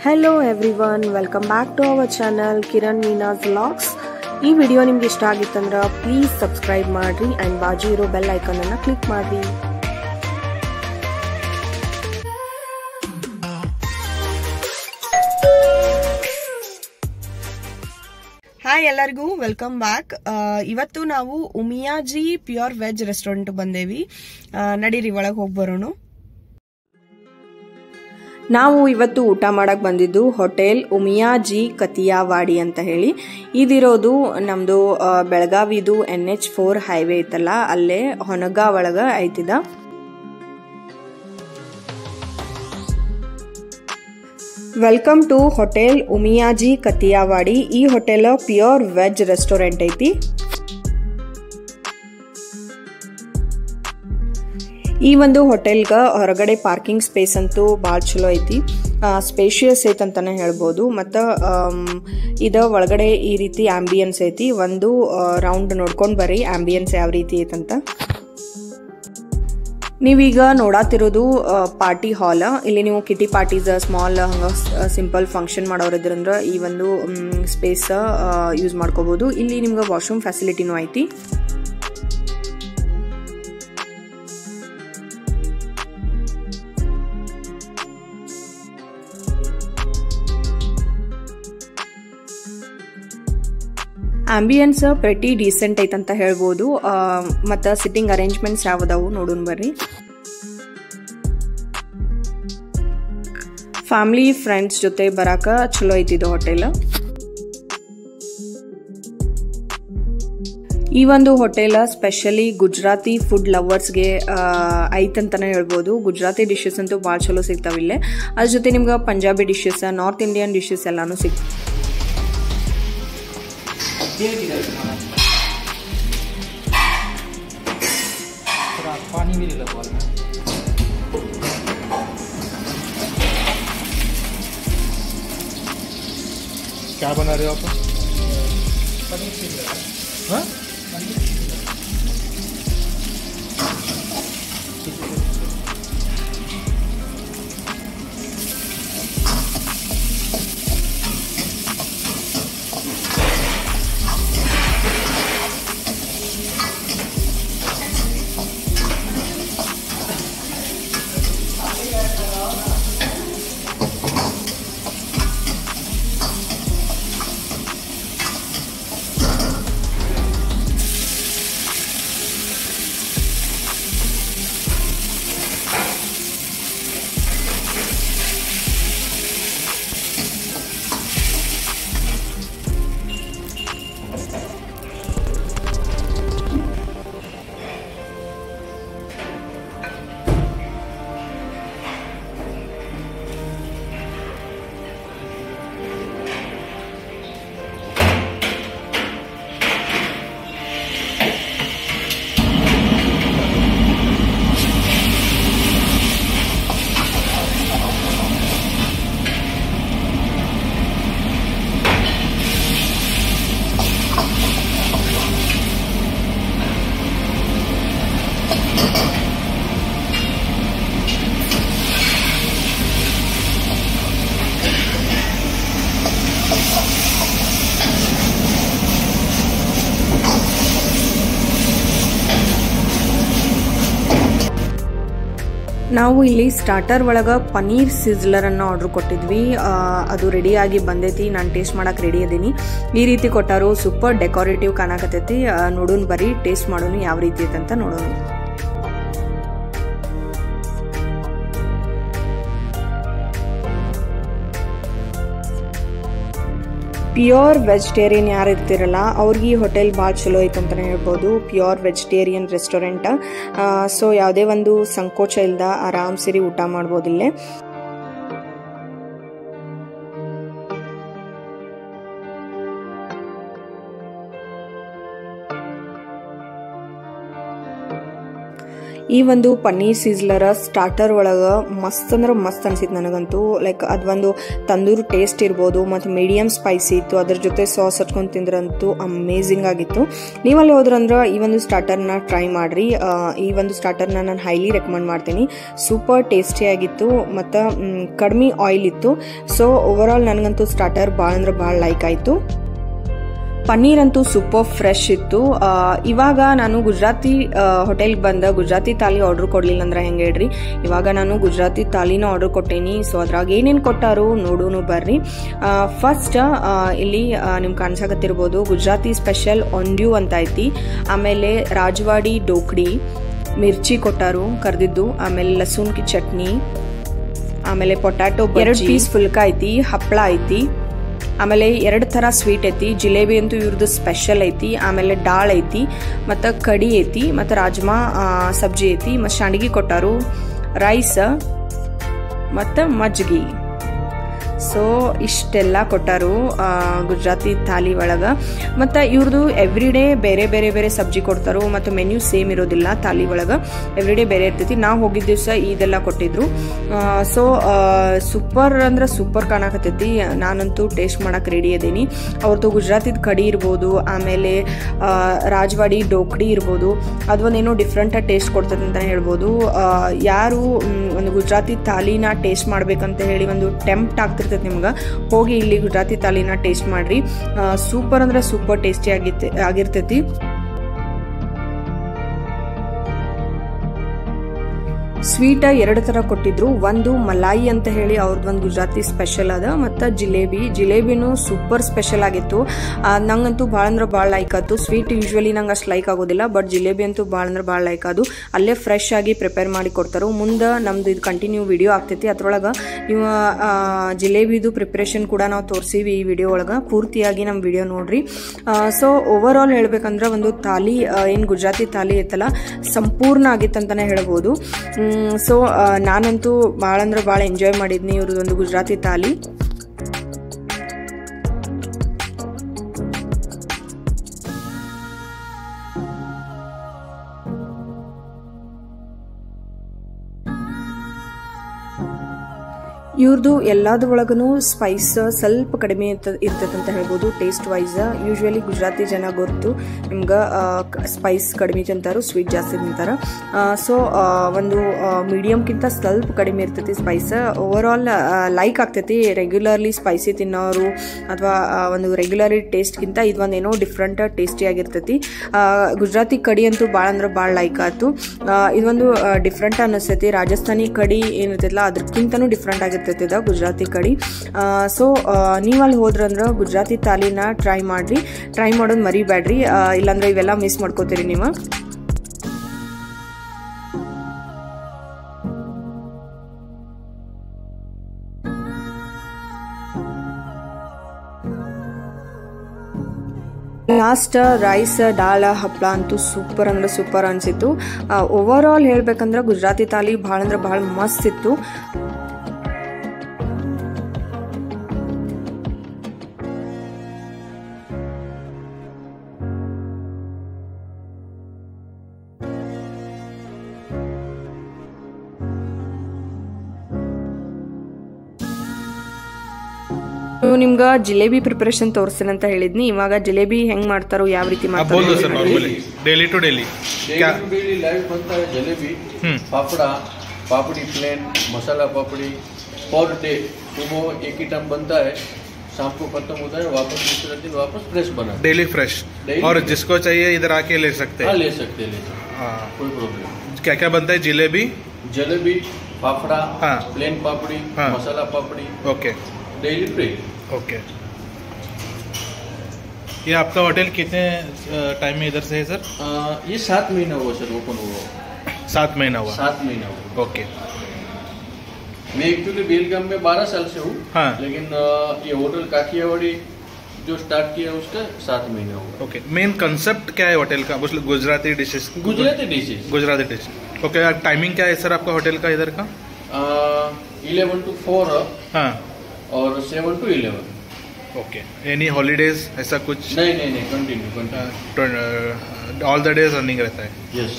Hello everyone, welcome back to our channel Kiran Meena's Vlogs. ಈ video ನಿಮಗೆ ಇಷ್ಟ ಆಗಿತ್ತಂದ್ರೆ please subscribe ಮಾಡ್ರಿ and ಬಾಜು ಇರೋ ಬೆಲ್ ಐಕಾನ್ ಅನ್ನು ಕ್ಲಿಕ್ ಮಾಡ್ರಿ. ಹಾಯ್ ಎಲ್ಲರಿಗೂ ವೆಲ್ಕಮ್ ಬ್ಯಾಕ್. ಇವತ್ತು ನಾವು ಉಮಿಯಾಜಿ ಪ್ಯೂರ್ ವೆಜ್ ರೆಸ್ಟೋರೆಂಟ್ ಬಂದೇವಿ. ನಡೀರಿ ಒಳಗೆ ಹೋಗಿ ಬರೋಣ. ನಾವು ಇವತ್ತು ಊಟ ಮಾಡಕ್ ಬಂದಿದ್ದು ಹೋಟೆಲ್ ಉಮಿಯಾಜಿ ಕತಿಯಾವಾಡಿ ಅಂತ ಹೇಳಿ. ಇದಿರೋದು ನಮ್ದು ಬೆಳಗಾವಿದು NH4 ಹೈವೇ ಐತಲ್ಲ, ಅಲ್ಲೇ ಹೊನಗ ಒಳಗ ಐತಿದ. Welcome to hotel Umiyaji Kathiyawadi. ಈ ಹೋಟೆಲ್ ಪ್ಯೂರ್ ವೆಜ್ ರೆಸ್ಟೋರೆಂಟ್ ಐತಿ. ಈ ಒಂದು ಹೋಟೆಲ್ಗ ಹೊರಗಡೆ ಪಾರ್ಕಿಂಗ್ ಸ್ಪೇಸ್ ಅಂತೂ ಭಾಳ ಚಲೋ ಐತಿ, ಸ್ಪೇಷಿಯಸ್ ಐತಿ ಅಂತಾನೆ ಹೇಳ್ಬೋದು. ಮತ್ತು ಇದ ಒಳಗಡೆ ಈ ರೀತಿ ಆಂಬಿಯನ್ಸ್ ಐತಿ. ಒಂದು ರೌಂಡ್ ನೋಡ್ಕೊಂಡು ಬರ್ರಿ ಆಂಬಿಯನ್ಸ್ ಯಾವ ರೀತಿ ಐತಂತ. ನೀವೀಗ ನೋಡಾತಿರೋದು ಪಾರ್ಟಿ ಹಾಲ್. ಇಲ್ಲಿ ನೀವು ಕಿಟಿ ಪಾರ್ಟೀಸ್, ಸ್ಮಾಲ್ ಹಂಗ ಸಿಂಪಲ್ ಫಂಕ್ಷನ್ ಮಾಡೋರಿದ್ರಂದ್ರೆ ಈ ಒಂದು ಸ್ಪೇಸ್ ಯೂಸ್ ಮಾಡ್ಕೋಬಹುದು. ಇಲ್ಲಿ ನಿಮ್ಗೆ ವಾಶ್ರೂಮ್ ಫೆಸಿಲಿಟಿನೂ ಐತಿ. ಆಂಬಿಯನ್ಸ್ ಪ್ರೆಟಿ ಡೀಸೆಂಟ್ ಐತಂತ ಹೇಳ್ಬೋದು. ಮತ್ತು ಸಿಟ್ಟಿಂಗ್ ಅರೇಂಜ್ಮೆಂಟ್ಸ್ ಯಾವ್ದಾವು ನೋಡೋಣ ಬರ್ರಿ. ಫ್ಯಾಮಿಲಿ ಫ್ರೆಂಡ್ಸ್ ಜೊತೆ ಬರಾಕ ಚಲೋ ಐತಿದು ಹೋಟೆಲ್. ಈ ಒಂದು ಹೋಟೆಲ್ ಸ್ಪೆಷಲಿ ಗುಜರಾತಿ ಫುಡ್ ಲವರ್ಸ್ಗೆ ಐತಂತಾನೆ ಹೇಳ್ಬೋದು. ಗುಜರಾತಿ ಡಿಶಸ್ ಅಂತೂ ಭಾಳ ಚಲೋ ಸಿಗ್ತಾವ ಇಲ್ಲೇ. ಅದ್ರ ಜೊತೆ ನಿಮ್ಗೆ Punjabi dishes, north Indian dishes ಎಲ್ಲಾನು ಸಿಗ್ತಾವ. पानी भी ले लो बॉल में। क्या बना रहे हो आप? पनीर। हाँ? ನಾವು ಇಲ್ಲಿ ಸ್ಟಾರ್ಟರ್ ಒಳಗ ಪನೀರ್ ಸಿಜ್ಲರ್ ಅನ್ನ ಆರ್ಡರ್ ಕೊಟ್ಟಿದ್ವಿ. ಅದು ರೆಡಿ ಆಗಿ ಬಂದೈತಿ. ನಾನು ಟೇಸ್ಟ್ ಮಾಡಕ್ ರೆಡಿ ಅದೀನಿ. ಈ ರೀತಿ ಕೊಟ್ಟಾರು. Super decorative ಕಾಣಕತ್ತೈತಿ. ನೋಡೋಣ ಬರೀ ಟೇಸ್ಟ್ ಮಾಡೋಣ ಯಾವ ರೀತಿ ಐತಂತ ನೋಡೋಣ. ಪ್ಯೂರ್ ವೆಜಿಟೇರಿಯನ್ ಯಾರು ಇರ್ತಿರಲ್ಲ ಅವ್ರಿಗೆ ಈ ಹೋಟೆಲ್ ಭಾಳ ಚಲೋ ಐತೆ ಅಂತಲೇ ಹೇಳ್ಬೋದು. Pure vegetarian restaurant. ಸೊ ಯಾವುದೇ ಒಂದು ಸಂಕೋಚ ಇಲ್ಲದ ಆರಾಮ್ ಸೇರಿ ಊಟ ಮಾಡ್ಬೋದಿಲ್ಲೇ. ಈ ಒಂದು ಪನ್ನೀರ್ ಸಿಜ್ಲರ ಸ್ಟಾರ್ಟರ್ ಒಳಗೆ ಮಸ್ತ್ ಅಂದ್ರೆ ಮಸ್ತ್ ಅನ್ಸಿತ್ತು ನನಗಂತೂ. ಲೈಕ್ ಅದೊಂದು ತಂದೂರು ಟೇಸ್ಟ್ ಇರ್ಬೋದು ಮತ್ತು ಮೀಡಿಯಮ್ ಸ್ಪೈಸಿ ಇತ್ತು. ಅದ್ರ ಜೊತೆ ಸಾಸ್ ಹಚ್ಕೊಂಡು ತಿಂದ್ರಂತೂ ಅಮೇಝಿಂಗ್ ಆಗಿತ್ತು. ನೀವಲ್ಲಿ ಹೋದ್ರಂದ್ರೆ ಈ ಒಂದು ಸ್ಟಾರ್ಟರ್ನ ಟ್ರೈ ಮಾಡ್ರಿ. ಈ ಒಂದು ಸ್ಟಾರ್ಟರ್ನ ನಾನು ಹೈಲಿ ರೆಕಮೆಂಡ್ ಮಾಡ್ತೀನಿ. ಸೂಪರ್ ಟೇಸ್ಟಿ ಆಗಿತ್ತು ಮತ್ತು ಕಡಿಮೆ ಆಯಿಲ್ ಇತ್ತು. ಸೊ ಓವರ್ ಆಲ್ ನನಗಂತೂ ಸ್ಟಾರ್ಟರ್ ಭಾಳ ಅಂದ್ರೆ ಭಾಳ ಲೈಕ್ ಆಯಿತು. ಪನ್ನೀರ್ ಅಂತೂ ಸೂಪರ್ ಫ್ರೆಶ್ ಇತ್ತು. ಇವಾಗ ನಾನು ಗುಜರಾತಿ ಹೋಟೆಲ್ಗೆ ಬಂದ ಗುಜರಾತಿ ತಾಲಿ ಆರ್ಡರ್ ಕೊಡ್ಲಿಲ್ಲ ಅಂದ್ರೆ ಹೆಂಗೆ ಹೇಳ್ರಿ. ಇವಾಗ ನಾನು ಗುಜರಾತಿ ತಾಲಿನ ಆರ್ಡರ್ ಕೊಟ್ಟೇನಿ. ಸೊ ಅದ್ರಾಗ ಏನೇನು ಕೊಟ್ಟಾರು ನೋಡೋನು ಬರ್ರಿ. ಫಸ್ಟ್ ಇಲ್ಲಿ ನಿಮ್ಗೆ ಕಾಣಿಸಕತ್ತಿರ್ಬೋದು ಗುಜರಾತಿ ಸ್ಪೆಷಲ್ ಒಂಡ್ಯೂ ಅಂತ ಐತಿ. ಆಮೇಲೆ ರಾಜವಾಡಿ ಡೋಕ್ಡಿ, ಮಿರ್ಚಿ ಕೊಟ್ಟಾರು ಕರ್ದಿದ್ದು, ಆಮೇಲೆ ಲಸೂನ್ ಕಿ ಚಟ್ನಿ, ಆಮೇಲೆ ಪೊಟ್ಯಾಟೊ 2 ಪೀಸ್ ಫುಲ್ಕ ಐತಿ, ಹಪ್ಪಳ ಐತಿ, ಆಮೇಲೆ 2 ಥರ ಸ್ವೀಟ್ ಐತಿ. ಜಿಲೇಬಿ ಅಂತೂ ಇವ್ರದ್ದು ಸ್ಪೆಷಲ್ ಐತಿ. ಆಮೇಲೆ ಡಾಳ್ ಐತಿ ಮತ್ತು ಕಡಿ ಐತಿ ಮತ್ತು ರಾಜ್ಮಾ ಸಬ್ಜಿ ಐತಿ ಮತ್ತು ಶಾಂಡ್ಗಿ ಕೊಟ್ಟಾರು, ರೈಸ್ ಮತ್ತು ಮಜ್ಗಿ. ಸೊ ಇಷ್ಟೆಲ್ಲ ಕೊಟ್ಟಾರು ಗುಜರಾತಿ ಥಾಲಿ ಒಳಗೆ. ಮತ್ತು ಇವ್ರದ್ದು ಎವ್ರಿ ಡೇ ಬೇರೆ ಬೇರೆ ಬೇರೆ ಸಬ್ಜಿ ಕೊಡ್ತಾರೋ ಮತ್ತು ಮೆನ್ಯೂ ಸೇಮ್ ಇರೋದಿಲ್ಲ ಥಾಲಿ ಒಳಗೆ, ಎವ್ರಿ ಡೇ ಬೇರೆ ಇರ್ತೈತಿ. ನಾವು ಹೋಗಿದ್ದ ದಿವಸ ಇದೆಲ್ಲ ಕೊಟ್ಟಿದ್ರು. ಸೊ ಸೂಪರ್ ಅಂದ್ರೆ ಸೂಪರ್ ಕಾಣಕತ್ತೈತಿ. ನಾನಂತೂ ಟೇಸ್ಟ್ ಮಾಡಕ್ಕೆ ರೆಡಿ ಇದ್ದೀನಿ. ಅವ್ರದ್ದು ಗುಜರಾತಿದ ಕಡಿ ಇರ್ಬೋದು, ಆಮೇಲೆ ರಾಜವಾಡಿ ಡೋಕ್ಡಿ ಇರ್ಬೋದು, ಅದೊಂದೇನೋ ಡಿಫ್ರೆಂಟಾಗಿ ಟೇಸ್ಟ್ ಕೊಡ್ತದೆ ಅಂತಲೇ ಹೇಳ್ಬೋದು. ಯಾರು ಒಂದು ಗುಜರಾತಿ ಥಾಲಿನ ಟೇಸ್ಟ್ ಮಾಡ್ಬೇಕಂತ ಹೇಳಿ ಒಂದು ಟೆಂಪ್ಟ್ ಆಗ್ತಿರ್ತೈತಿ ನಿಮ್ಗೆ, ಹೋಗಿ ಇಲ್ಲಿ ಗುಜರಾತಿ ಥಾಲಿನ ಟೇಸ್ಟ್ ಮಾಡ್ರಿ. ಸೂಪರ್ ಅಂದ್ರೆ ಸೂಪರ್ ಟೇಸ್ಟಿ ಆಗಿರ್ತೈತಿ. ಸ್ವೀಟ್ 2 ಥರ ಕೊಟ್ಟಿದ್ರು. ಒಂದು ಮಲಾಯಿ ಅಂತ ಹೇಳಿ ಅವ್ರದ್ದು ಒಂದು ಗುಜರಾತಿ ಸ್ಪೆಷಲ್ ಅದ, ಮತ್ತು ಜಿಲೇಬಿನೂ ಸೂಪರ್ ಸ್ಪೆಷಲ್ ಆಗಿತ್ತು. ನಂಗಂತೂ ಭಾಳ ಅಂದ್ರೆ ಭಾಳ ಲೈಕ್ ಆಯ್ತು. ಸ್ವೀಟ್ ಯೂಶ್ವಲಿ ನಂಗೆ ಅಷ್ಟು ಲೈಕ್ ಆಗೋದಿಲ್ಲ, ಬಟ್ ಜಿಲೇಬಿ ಅಂತೂ ಭಾಳ ಅಂದ್ರೆ ಭಾಳ ಲೈಕ್ ಅದು. ಅಲ್ಲೇ ಫ್ರೆಶ್ ಆಗಿ ಪ್ರಿಪೇರ್ ಮಾಡಿ ಕೊಡ್ತಾರೆ. ಮುಂದೆ ನಮ್ದು ಇದು ಕಂಟಿನ್ಯೂ ವಿಡಿಯೋ ಆಗ್ತೈತಿ. ಅದ್ರೊಳಗೆ ನೀವು ಜಿಲೇಬಿದು ಪ್ರಿಪ್ರೇಷನ್ ಕೂಡ ನಾವು ತೋರಿಸಿವಿ ಈ ವಿಡಿಯೋ ಒಳಗೆ. ಪೂರ್ತಿಯಾಗಿ ನಮ್ಮ ವಿಡಿಯೋ ನೋಡ್ರಿ. ಸೊ ಓವರ್ ಆಲ್ ಹೇಳ್ಬೇಕಂದ್ರೆ ಒಂದು ಥಾಲಿ ಏನು ಗುಜರಾತಿ ಥಾಲಿ ಐತಲ್ಲ ಸಂಪೂರ್ಣ ಆಗಿತ್ತಂತಾನೆ ಹೇಳ್ಬೋದು. ಸೊ ನಾನಂತೂ ಭಾಳ ಅಂದ್ರೆ ಭಾಳ ಎಂಜಾಯ್ ಮಾಡಿದ್ನಿ ಇವ್ರದ್ದು ಒಂದು ಗುಜರಾತಿ ಥಾಲಿ. ಇವ್ರದ್ದು ಎಲ್ಲದ್ರ ಒಳಗೂ ಸ್ಪೈಸ್ ಸ್ವಲ್ಪ ಕಡಿಮೆ ಇರ್ತದಂತ ಹೇಳ್ಬೋದು ಟೇಸ್ಟ್ ವೈಸ್. ಯೂಶ್ವಲಿ ಗುಜರಾತಿ ಜನ ಗೊತ್ತು ನಿಮ್ಗೆ ಸ್ಪೈಸ್ ಕಡಿಮೆ ತಿಂತಾರು, ಸ್ವೀಟ್ ಜಾಸ್ತಿ ತಿಂತಾರೆ. ಸೊ ಒಂದು ಮೀಡಿಯಮ್ಗಿಂತ ಸ್ವಲ್ಪ ಕಡಿಮೆ ಇರ್ತೈತಿ ಸ್ಪೈಸ್. ಓವರ್ ಆಲ್ ಲೈಕ್ ಆಗ್ತೈತಿ. ರೆಗ್ಯುಲರ್ಲಿ ಸ್ಪೈಸಿ ತಿನ್ನೋರು ಅಥವಾ ಒಂದು ರೆಗ್ಯುಲರ್ಲಿ ಟೇಸ್ಟ್ಗಿಂತ ಇದೊಂದೇನೋ ಡಿಫ್ರೆಂಟ್ ಟೇಸ್ಟಿ ಆಗಿರ್ತೈತಿ. ಗುಜರಾತಿ ಕಡಿ ಅಂತೂ ಭಾಳ ಅಂದ್ರೆ ಭಾಳ ಲೈಕ್ ಆಯ್ತು. ಇದೊಂದು ಡಿಫ್ರೆಂಟ್ ಅನ್ನಿಸ್ತೈತಿ. ರಾಜಸ್ಥಾನಿ ಕಡಿ ಏನಿರ್ತೈತಲ್ಲ ಅದಕ್ಕಿಂತನೂ ಡಿಫ್ರೆಂಟ್ ಆಗಿರ್ತೈತಿ ಗುಜರಾತಿ ಕಡಿ. ಸೊ ನೀವು ಅಲ್ಲಿ ಹೋದ್ರಂದ್ರೆ ಗುಜರಾತಿ ಥಾಲಿನ ಟ್ರೈ ಮಾಡ್ರಿ. ಟ್ರೈ ಮಾಡೋದು ಮರಿಬೇಡ್ರಿ, ಇಲ್ಲಾಂದ್ರೆ ಇವೆಲ್ಲ ಮಿಸ್ ಮಾಡ್ಕೋತೀರಿ ನೀವು. ಲಾಸ್ಟ್ ರೈಸ್ ಡಾಳ ಹಪ್ಪಳ ಅಂತೂ ಸೂಪರ್ ಅಂದ್ರೆ ಸೂಪರ್ ಅನ್ಸಿತ್ತು. ಓವರ್ ಆಲ್ ಹೇಳ್ಬೇಕಂದ್ರೆ ಗುಜರಾತಿ ಥಾಲಿ ಭಾಳ ಅಂದ್ರೆ ಭಾಳ ಮಸ್ತ್ ಇತ್ತು. ನಿಮ್ಗೆ ಜಿಲೇಬಿ ಪ್ರಿಪರೇಷನ್ ತೋರಿಸ್ತೇನೆ ಅಂತ ಹೇಳಿದ್ನಿ. ಇವಾಗ ಜಿಲೇಬಿ ಹೆಂಗ್ ಮಾಡ್ತಾರೋ ಯಾವ ರೀತಿ ಮಾಡ್ತಾರೋ डेली टू डेली क्या डेली लाइव बनता है जलेबी, फाफड़ा, पापड़ी प्लेन, मसाला पापड़ी पर डे। सुबह एक ही टाइम बनता है, शाम को खत्म होता है, वापस दूसरे दिन वापस फ्रेश बना डेली फ्रेश। और जिसको चाहिए इधर आके ले सकते हैं। हाँ ले सकते हैं, कोई प्रॉब्लम। क्या क्या बनता है? जलेबी, फाफड़ा, हाँ, प्लेन पापड़ी, हाँ, masala papdi. Okay, daily free. Okay. ये आपका होटल कितने टाइम में इधर से है सर? ये 7 महीना हुआ सर, ओपन हुआ 7 महीना हुआ। 7 महीना हुआ। ओके। मैं एक्चुअली बेलगाम में 12 साल से हूँ, हाँ, लेकिन ये होटल काठियावाड़ी जो स्टार्ट किया उसका 7 महीना हुआ। ओके। मेन कंसेप्ट क्या है होटल का? Gujarati dishes. Gujarati dishes. Gujarati dish. Okay. Timing क्या है सर आपका होटल का इधर का? 11 to 4 हाँ, और 7 to 11। ओके। एनी हॉलीडेज ऐसा कुछ? नहीं, continue. All the days running रहता है। यस।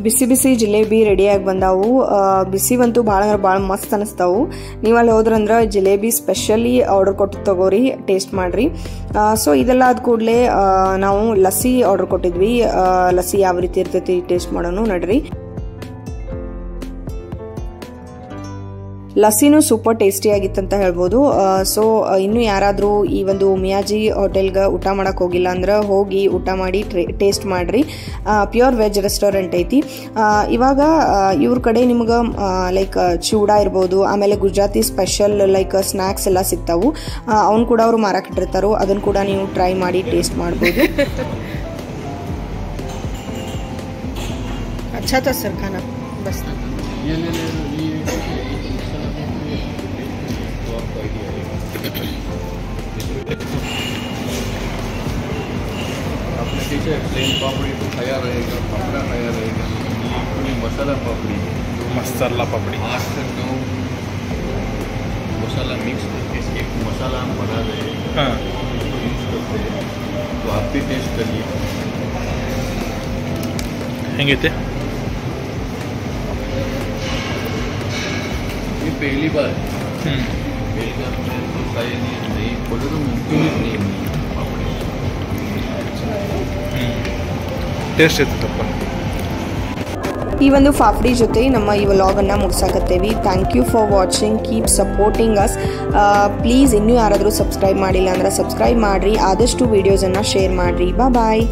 ಬಿಸಿ ಬಿಸಿ ಜಿಲೇಬಿ ರೆಡಿಯಾಗಿ ಬಂದಾವು. ಬಿಸಿವಂತೂ ಭಾಳ ಅಂದ್ರೆ ಭಾಳ ಮಸ್ತ್ ಅನಿಸ್ತಾವು. ನೀವು ಅಲ್ಲಿ ಹೋದ್ರಂದ್ರೆ ಜಿಲೇಬಿ ಸ್ಪೆಷಲಿ ಆರ್ಡರ್ ಕೊಟ್ಟು ತಗೋರಿ, ಟೇಸ್ಟ್ ಮಾಡಿರಿ. ಸೊ ಇದೆಲ್ಲ ಆದ ಕೂಡಲೇ ನಾವು ಲಸ್ಸಿ ಆರ್ಡರ್ ಕೊಟ್ಟಿದ್ವಿ. ಲಸ್ಸಿ ಯಾವ ರೀತಿ ಇರ್ತೈತಿ ಟೇಸ್ಟ್ ಮಾಡೋಣ ನಡ್ರಿ. ಲಸ್ಸಿನೂ ಸೂಪರ್ ಟೇಸ್ಟಿ ಆಗಿತ್ತಂತ ಹೇಳ್ಬೋದು. ಸೊ ಇನ್ನು ಯಾರಾದರೂ ಈ ಒಂದು ಮಿಯಾಜಿ ಹೋಟೆಲ್ಗೆ ಊಟ ಮಾಡಕ್ಕೆ ಹೋಗಿಲ್ಲ ಅಂದ್ರೆ ಹೋಗಿ ಊಟ ಮಾಡಿ ಟೇಸ್ಟ್ ಮಾಡಿರಿ. ಪ್ಯೂರ್ ವೆಜ್ ರೆಸ್ಟೋರೆಂಟ್ ಐತಿ. ಇವಾಗ ಇವ್ರ ಕಡೆ ನಿಮ್ಗೆ ಲೈಕ್ ಚೂಡಾ ಇರ್ಬೋದು, ಆಮೇಲೆ ಗುಜರಾತಿ ಸ್ಪೆಷಲ್ ಲೈಕ್ ಸ್ನ್ಯಾಕ್ಸ್ ಎಲ್ಲ ಸಿಗ್ತಾವು. ಅವ್ನು ಕೂಡ ಅವರು ಮಾರಾಕಿಟ್ಟಿರ್ತಾರೋ, ಅದನ್ನು ಕೂಡ ನೀವು ಟ್ರೈ ಮಾಡಿ ಟೇಸ್ಟ್ ಮಾಡ್ಬೋದು. अच्छा था सर खाना बस. ये ले ले तो आपको आइडिया आपने कैसे प्लेन पापड़ी तो खाया रहेगा, पापड़ा खाया रहेगा, ये पूरी मसाला पापड़ी आठ से 9 मसाला मिक्स करके एक मसाला हम बना रहे हैं, यूज करते हैं. तो आप भी टेस्ट करिए. ಹೆಂಗೈತೆ? ये पहली बार पहली बार मैंने तो खाया नहीं बोले तो मुमकिन नहीं पापड़ी ಟೇಸ್ಟ್ ಇರ್ತಪ್ಪ. ಈ ಒಂದು ಫಾಫ್ಡಿ ಜೊತೆ ನಮ್ಮ ಈ ವ್ಲಾಗನ್ನು ಮುಗಿಸಾಕತ್ತೇವಿ. Thank you for watching, keep supporting us. Please ಇನ್ನೂ ಯಾರಾದರೂ ಸಬ್ಸ್ಕ್ರೈಬ್ ಮಾಡಿಲ್ಲ ಅಂದ್ರೆ ಸಬ್ಸ್ಕ್ರೈಬ್ ಮಾಡಿರಿ, ಆದಷ್ಟು ವೀಡಿಯೋಸನ್ನು ಶೇರ್ ಮಾಡಿರಿ. ಬಾಯ್.